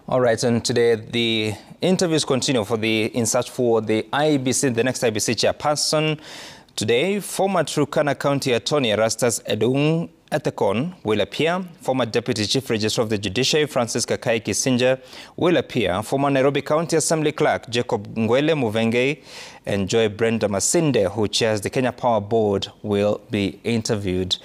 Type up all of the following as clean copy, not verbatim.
All right, and today the interviews continue in search for the IEBC, the next IEBC chairperson. Today, former Turkana County Attorney Erastus Edung Ethekon will appear. Former Deputy Chief Registrar of the Judiciary Francis Kakai Kisinja will appear. Former Nairobi County Assembly Clerk Jacob Ngwele Muvenge and Joy Brenda Masinde, who chairs the Kenya Power Board, will be interviewed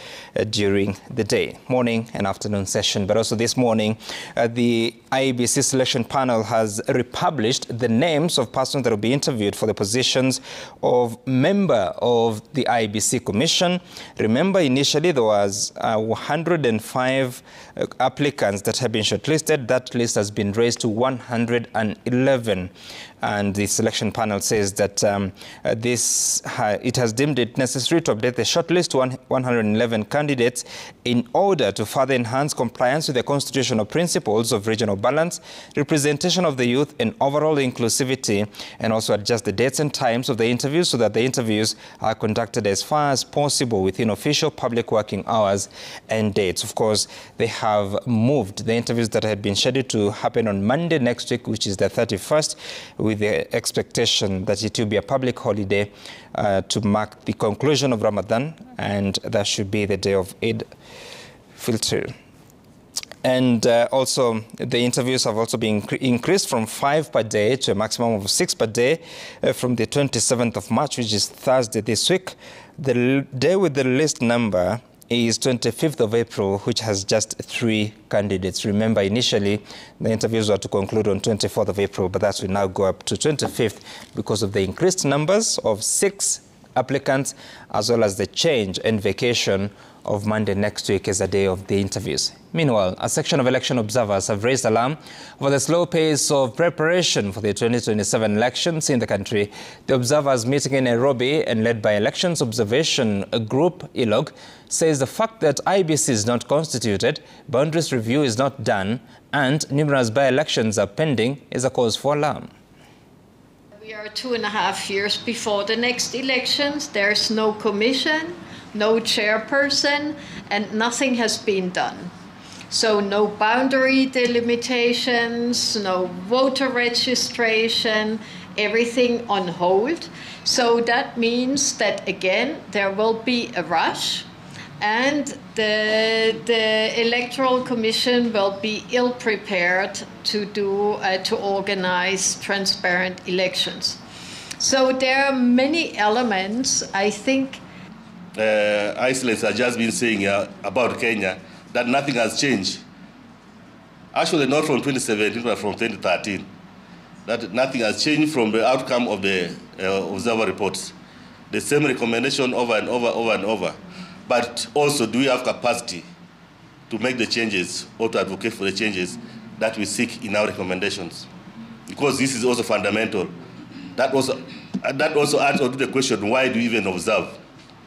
during the day, morning and afternoon session. But also this morning, the IEBC selection panel has republished the names of persons that will be interviewed for the positions of member of the IEBC Commission. Remember, initially there was 105 applicants that have been shortlisted. That list has been raised to 111. And the selection panel says that it has deemed it necessary to update the shortlist to 111 candidates in order to further enhance compliance with the constitutional principles of regional balance, representation of the youth, and overall inclusivity, and also adjust the dates and times of the interviews so that the interviews are conducted as far as possible within official public working hours and dates. Of course, they have moved the interviews that had been scheduled to happen on Monday next week, which is the 31st, with the expectation that it will be a public holiday to mark the conclusion of Ramadan, and that should be the day of Eid al-Fitr. And also, the interviews have also been increased from 5 per day to a maximum of 6 per day from the 27th of March, which is Thursday this week. The day with the least number is 25th of April, which has just 3 candidates. Remember, initially, the interviews were to conclude on 24th of April, but that will now go up to 25th because of the increased numbers of 6 applicants, as well as the change and vacation of Monday next week as a day of the interviews. Meanwhile, a section of election observers have raised alarm over the slow pace of preparation for the 2027 elections in the country. The observers meeting in Nairobi and led by Elections Observation Group, ELOG, says the fact that IEBC is not constituted, boundaries review is not done, and numerous by-elections are pending is a cause for alarm. We are 2.5 years before the next elections. There's no commission, no chairperson, and nothing has been done. So no boundary delimitations, no voter registration, everything on hold. So that means that, again, there will be a rush, and the Electoral Commission will be ill-prepared to organize transparent elections. So there are many elements, I think. Iceland has just been saying about Kenya that nothing has changed. Actually, not from 2017, but from 2013. That nothing has changed from the outcome of the observer reports. The same recommendation over and over and over. But also, do we have capacity to make the changes or to advocate for the changes that we seek in our recommendations? Because this is also fundamental. That also adds on to the question, why do we even observe?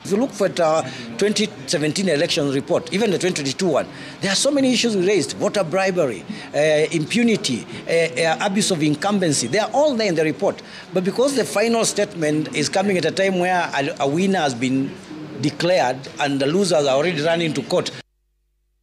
If you look for the 2017 election report, even the 2022 one, there are so many issues we raised: voter bribery, impunity, abuse of incumbency. They are all there in the report. But because the final statement is coming at a time where a winner has been declared and the losers are already running to court,